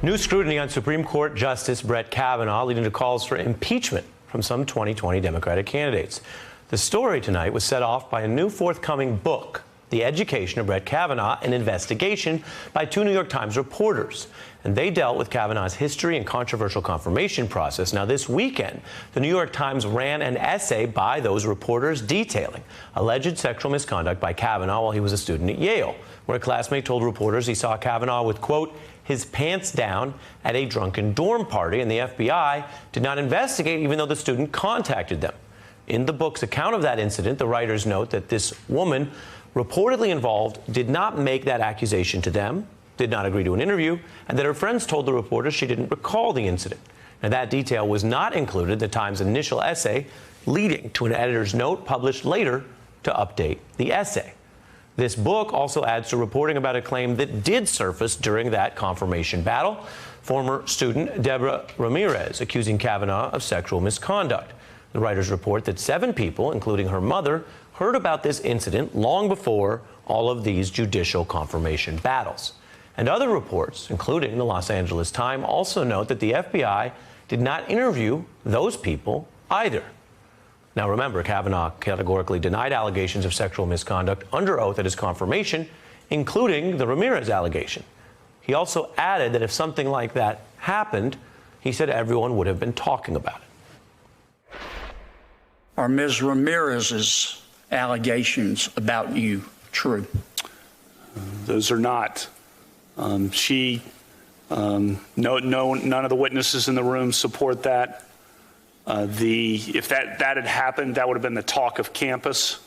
New scrutiny on Supreme Court Justice Brett Kavanaugh, leading to calls for impeachment from some 2020 Democratic candidates. The story tonight was set off by a new forthcoming book, The Education of Brett Kavanaugh, an investigation by two New York Times reporters. And they dealt with Kavanaugh's history and controversial confirmation process. Now, this weekend, the New York Times ran an essay by those reporters detailing alleged sexual misconduct by Kavanaugh while he was a student at Yale, where a classmate told reporters he saw Kavanaugh with, quote, his pants down at a drunken dorm party, and the FBI did not investigate even though the student contacted them. In the book's account of that incident, the writers note that this woman reportedly involved did not make that accusation to them, did not agree to an interview, and that her friends told the reporters she didn't recall the incident. Now, that detail was not included in the Times' initial essay, leading to an editor's note published later to update the essay. This book also adds to reporting about a claim that did surface during that confirmation battle. Former student Deborah Ramirez accusing Kavanaugh of sexual misconduct. The writers report that 7 people, including her mother, heard about this incident long before all of these judicial confirmation battles. And other reports, including the Los Angeles Times, also note that the FBI did not interview those people either. Now, remember, Kavanaugh categorically denied allegations of sexual misconduct under oath at his confirmation, including the Ramirez allegation. He also added that if something like that happened, he said everyone would have been talking about it. Are Ms. Ramirez's allegations about you true? Those are not. None of the witnesses in the room support that. If that had happened, that would have been the talk of campus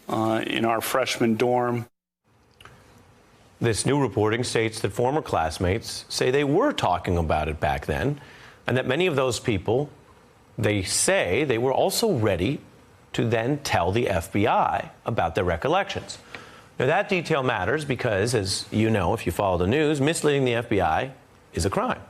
in our freshman dorm. This new reporting states that former classmates say they were talking about it back then, and that many of those people, they say they were also ready to then tell the FBI about their recollections. Now, that detail matters because, as you know, if you follow the news, misleading the FBI is a crime.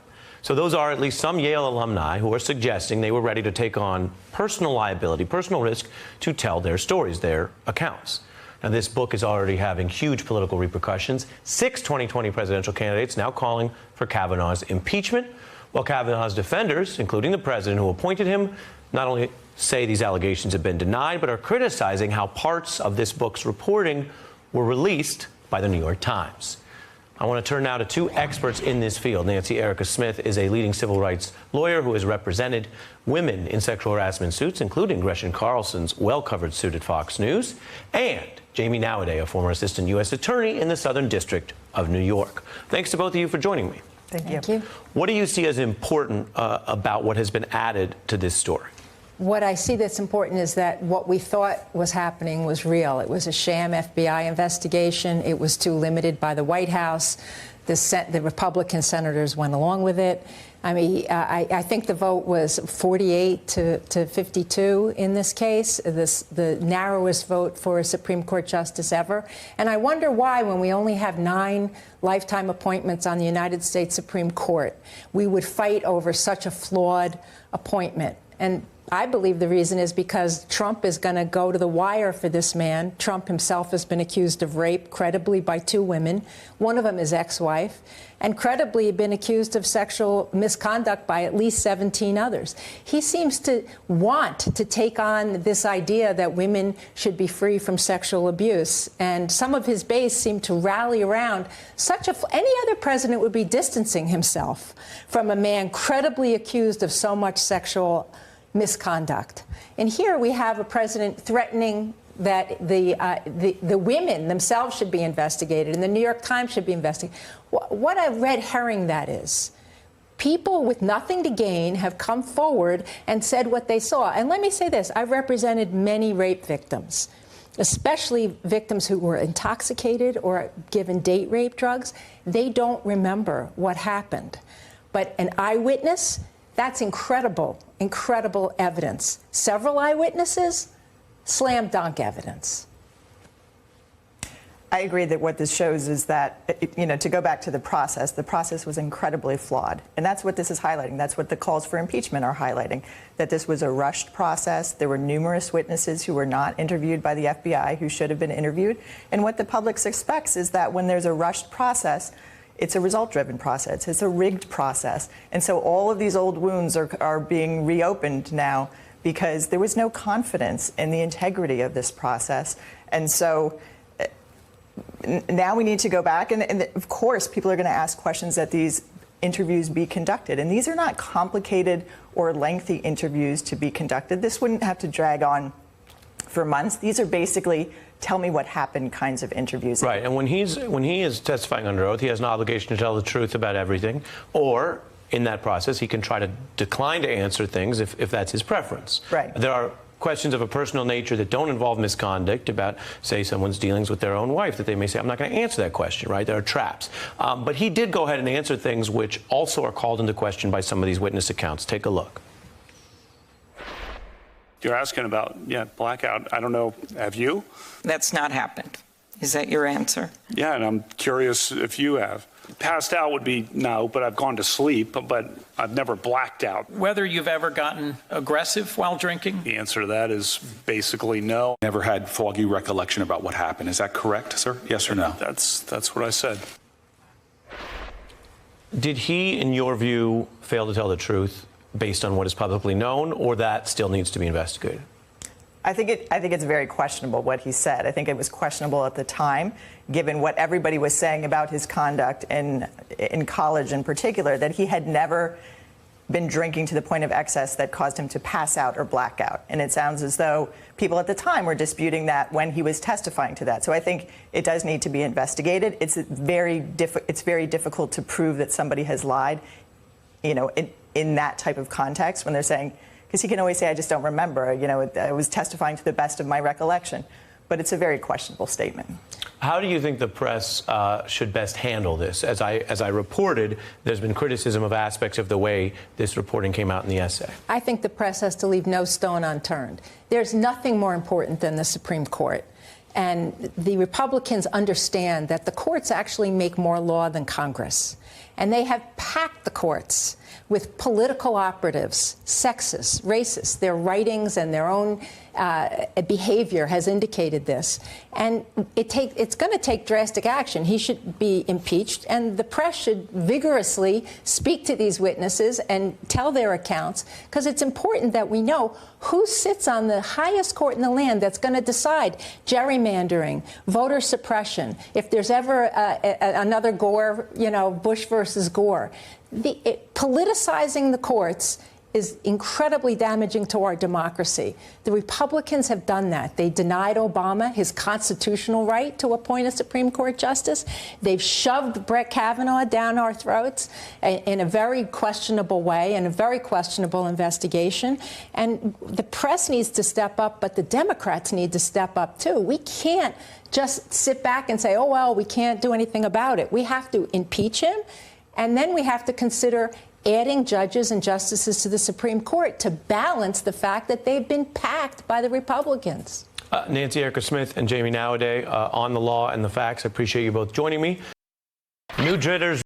So those are at least some Yale alumni who are suggesting they were ready to take on personal liability, personal risk to tell their stories, their accounts. Now, this book is already having huge political repercussions. 6 2020 presidential candidates now calling for Kavanaugh's impeachment, while Kavanaugh's defenders, including the president who appointed him, not only say these allegations have been denied, but are criticizing how parts of this book's reporting were released by the New York Times. I want to turn now to 2 experts in this field. Erika Smith is a leading civil rights lawyer who has represented women in sexual harassment suits, including Gretchen Carlson's well-covered suit at Fox News, and Jamie Nowday, a former assistant U.S. attorney in the Southern District of New York. Thanks to both of you for joining me. Thank you. What do you see as important about what has been added to this story? What I see that's important is that what we thought was happening was real. It was a sham FBI investigation. It was too limited by the White House. The Republican senators went along with it. I mean, I think the vote was 48 to 52 in this case, the narrowest vote for a Supreme Court justice ever. And I wonder why, when we only have 9 lifetime appointments on the United States Supreme Court, we would fight over such a flawed appointment. And I believe the reason is because Trump is going to go to the wire for this man. Trump himself has been accused of rape, credibly, by 2 women. One of them is ex-wife, and credibly been accused of sexual misconduct by at least 17 others. He seems to want to take on this idea that women should be free from sexual abuse, and some of his base seem to rally around any other president would be distancing himself from a man credibly accused of so much sexual misconduct. And here we have a president threatening that the women themselves should be investigated and the New York Times should be investigated. What a red herring that is. People with nothing to gain have come forward and said what they saw. And let me say this, I've represented many rape victims, especially victims who were intoxicated or given date rape drugs. They don't remember what happened. But an eyewitness, that's incredible, incredible evidence. Several eyewitnesses, slam dunk evidence. I agree that what this shows is that, to go back to the process was incredibly flawed. And that's what this is highlighting. That's what the calls for impeachment are highlighting, that this was a rushed process. There were numerous witnesses who were not interviewed by the FBI who should have been interviewed. And what the public expects is that when there's a rushed process, it's a result-driven process. It's a rigged process. And so all of these old wounds are being reopened now because there was no confidence in the integrity of this process. And so now we need to go back. And of course, people are going to ask questions that these interviews be conducted. And these are not complicated or lengthy interviews to be conducted. This wouldn't have to drag on for months. These are basically tell me what happened kinds of interviews. Right, and when he is testifying under oath, he has an obligation to tell the truth about everything, or in that process, he can try to decline to answer things if that's his preference. Right. There are questions of a personal nature that don't involve misconduct about, say, someone's dealings with their own wife, that they may say, I'm not going to answer that question, right? There are traps. But he did go ahead and answer things which also are called into question by some of these witness accounts. Take a look. You're asking about, blackout. I don't know. Have you? That's not happened. Is that your answer? Yeah, and I'm curious if you have. Passed out would be no, but I've gone to sleep, but I've never blacked out. Whether you've ever gotten aggressive while drinking? The answer to that is basically no. Never had foggy recollection about what happened. Is that correct, sir? Yes or no? That's what I said. Did he, in your view, fail to tell the truth based on what is publicly known, or that still needs to be investigated? I think it's very questionable what he said. I think it was questionable at the time, given what everybody was saying about his conduct in college in particular, that he had never been drinking to the point of excess that caused him to pass out or black out. And it sounds as though people at the time were disputing that when he was testifying to that. So I think it does need to be investigated. It's very difficult to prove that somebody has lied, in that type of context when they're saying, because he can always say, I just don't remember, I was testifying to the best of my recollection. But it's a very questionable statement. How do you think the press should best handle this? As I reported, there's been criticism of aspects of the way this reporting came out in the essay. I think the press has to leave no stone unturned. There's nothing more important than the Supreme Court. And the Republicans understand that the courts actually make more law than Congress. And they have packed the courts with political operatives, sexists, racists. Their writings and their own behavior has indicated this. And it's going to take drastic action. He should be impeached, and the press should vigorously speak to these witnesses and tell their accounts, because it's important that we know who sits on the highest court in the land that's going to decide gerrymandering, voter suppression, if there's ever another Gore, Bush versus Gore. Politicizing the courts is incredibly damaging to our democracy. The Republicans have done that. They denied Obama his constitutional right to appoint a Supreme Court justice. They've shoved Brett Kavanaugh down our throats in a very questionable way, in a very questionable investigation. And the press needs to step up, but the Democrats need to step up, too. We can't just sit back and say, oh, well, we can't do anything about it. We have to impeach him, and then we have to consider adding judges and justices to the Supreme Court to balance the fact that they've been packed by the Republicans. Nancy, Erika Smith, and Jamie Nowday on the law and the facts. I appreciate you both joining me. New jitters.